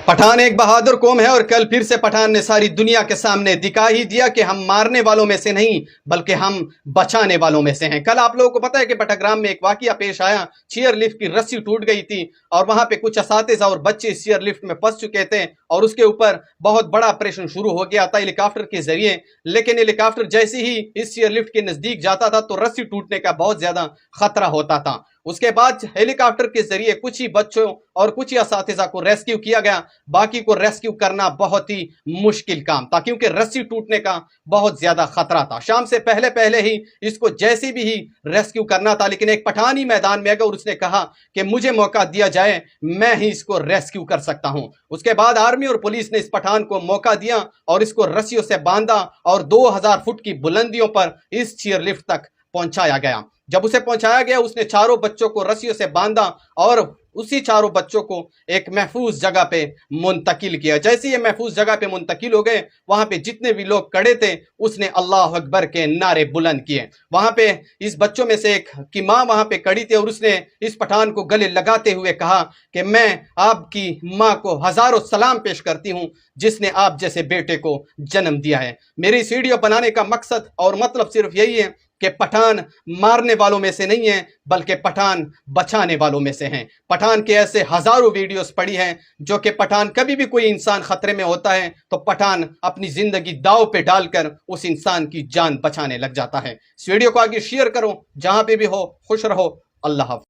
पठान एक बहादुर कौम है और कल फिर से पठान ने सारी दुनिया के सामने दिखा ही दिया कि हम मारने वालों में से नहीं बल्कि हम बचाने वालों में से हैं। कल आप लोगों को पता है कि पटाग्राम में एक वाकया पेश आया, चेयर लिफ्ट की रस्सी टूट गई थी और वहां पे कुछ असातिज़ा और बच्चे इस चेयर लिफ्ट में फंस चुके थे और उसके ऊपर बहुत बड़ा ऑपरेशन शुरू हो गया था हेलीकॉप्टर के जरिए। लेकिन हेलीकॉप्टर जैसे ही इस चेयर लिफ्ट के नजदीक जाता था तो रस्सी टूटने का बहुत ज्यादा खतरा होता था। उसके बाद हेलीकॉप्टर के जरिए कुछ ही बच्चों और कुछ ही असातिज़ा को रेस्क्यू किया गया, बाकी को रेस्क्यू करना बहुत ही मुश्किल काम था क्योंकि रस्सी टूटने का बहुत ज्यादा खतरा था। शाम से पहले पहले ही इसको जैसी भी ही रेस्क्यू करना था, लेकिन एक पठान ही मैदान में अगर उसने कहा कि मुझे मौका दिया जाए मैं ही इसको रेस्क्यू कर सकता हूं। उसके बाद आर्मी और पुलिस ने इस पठान को मौका दिया और इसको रस्सियों से बांधा और 2000 फुट की बुलंदियों पर इस चेयर लिफ्ट तक पहुंचाया गया। जब उसे पहुंचाया गया उसने चारों बच्चों को रस्सियों से बांधा और उसी चारों बच्चों को एक महफूज जगह पे मुंतकिल किया। जैसे ये महफूज जगह पे मुंतकिल हो गए, वहां पे जितने भी लोग खड़े थे उसने अल्लाह अकबर के नारे बुलंद किए। वहां पे इस बच्चों में से एक की माँ वहां पे खड़ी थी और उसने इस पठान को गले लगाते हुए कहा कि मैं आपकी माँ को हजारों सलाम पेश करती हूँ जिसने आप जैसे बेटे को जन्म दिया है। मेरी इस वीडियो बनाने का मकसद और मतलब सिर्फ यही है कि पठान मारने वालों में से नहीं है बल्कि पठान बचाने वालों में से हैं। पठान के ऐसे हजारों वीडियोस पड़ी हैं जो कि पठान कभी भी कोई इंसान खतरे में होता है तो पठान अपनी जिंदगी दांव पे डालकर उस इंसान की जान बचाने लग जाता है। इस वीडियो को आगे शेयर करो, जहां पे भी हो खुश रहो। अल्लाह हाफ़िज़।